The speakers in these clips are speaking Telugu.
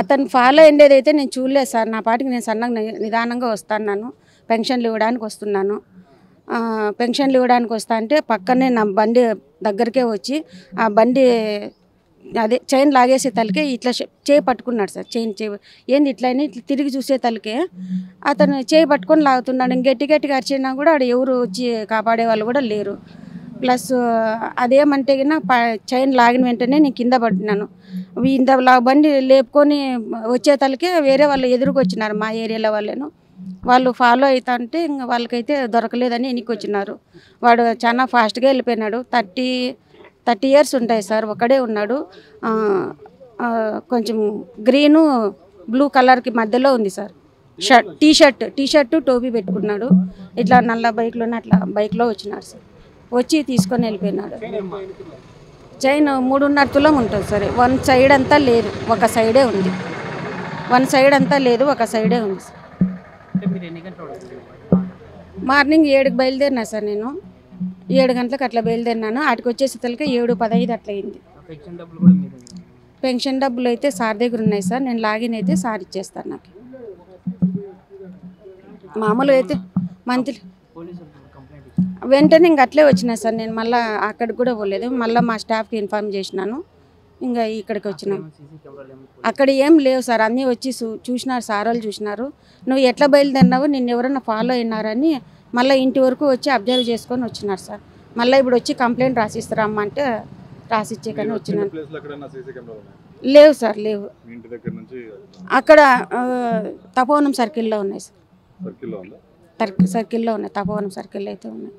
అతను ఫాలో అయ్యేదైతే నేను చూడలేదు సార్. నా పాటికి నేను సన్నగా నిదానంగా వస్తున్నాను, పెన్షన్లు ఇవ్వడానికి వస్తున్నాను. పెన్షన్లు ఇవ్వడానికి వస్తా అంటే పక్కనే నా బండి దగ్గరికే వచ్చి ఆ బండి అదే చైన్ లాగేసే తలకే ఇట్లా చేయి పట్టుకున్నాడు సార్. ఏంది ఇట్లా అని ఇట్లా తిరిగి చూసే తలకే అతను చేయి పట్టుకొని లాగుతున్నాడు. గట్టి గట్టిగా అరిచినా కూడా ఆడ ఎవరు వచ్చి కాపాడే వాళ్ళు కూడా లేరు. ప్లస్ అదేమంటే చైన్ లాగిన వెంటనే నేను కింద పడినాను. ఇంత బండి లేపుకొని వచ్చే తలకే వేరే వాళ్ళు ఎదురుకు వచ్చినారు, మా ఏరియాలో వాళ్ళను. వాళ్ళు ఫాలో అవుతా అంటే ఇంకా వాళ్ళకైతే దొరకలేదని వెనక్కి వచ్చినారు. వాడు చాలా ఫాస్ట్గా వెళ్ళిపోయినాడు. 30 years ఉంటాయి సార్. ఒకడే ఉన్నాడు. కొంచెం గ్రీను బ్లూ కలర్కి మధ్యలో ఉంది సార్. టీ షర్టు టోపీ పెట్టుకున్నాడు. ఇట్లా నల్ల బైక్లోనే అట్లా బైక్లో వచ్చినాడు సార్. వచ్చి తీసుకొని వెళ్ళిపోయినాడు. చైన్ 3.5 తులం ఉంటుంది సార్. వన్ సైడ్ అంతా లేదు, ఒక సైడే ఉంది. వన్ సైడ్ అంతా లేదు, ఒక సైడే ఉంది సార్. మార్నింగ్ 7కి బయలుదేరినా సార్. నేను 7 గంటలకు అట్లా బయలుదేరినాను. ఆటికి వచ్చేసరికి 7:15 అట్లా అయింది. పెన్షన్ డబ్బులు అయితే సార్ దగ్గర ఉన్నాయి సార్. నేను లాగిన్ అయితే సార్ ఇచ్చేస్తాను నాకు. మామూలుగా అయితే మంత్లీ వెంటనే ఇంక అట్లే వచ్చినా సార్. నేను మళ్ళీ అక్కడికి కూడా పోలేదు. మళ్ళీ మా స్టాఫ్కి ఇన్ఫార్మ్ చేసినాను. ఇంకా ఇక్కడికి వచ్చినాను. అక్కడ ఏం లేవు సార్. అన్నీ వచ్చి చూసినారు, సార్ వాళ్ళు చూసినారు. నువ్వు ఎట్లా బయలుదేరినావు, నిన్ను ఎవరన్నా ఫాలో అయినారని మళ్ళీ ఇంటి వరకు వచ్చి అబ్జర్వ్ చేసుకొని వచ్చినారు సార్. మళ్ళీ ఇప్పుడు వచ్చి కంప్లైంట్ రాసిస్తారమ్మంటే రాసిచ్చే కానీ వచ్చినాను. లేవు సార్, లేవు. అక్కడ తపోవనం సర్కిల్లో ఉన్నాయి సార్. సర్కిల్లో ఉన్నాయి, తపోవనం సర్కిల్లో అయితే ఉన్నాయి.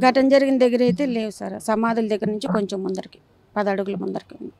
ఘటన జరిగిన దగ్గర అయితే లేవు సార్. సమాధుల దగ్గర నుంచి కొంచెం ముందరికి 10 అడుగుల ముందరికి ఉంది.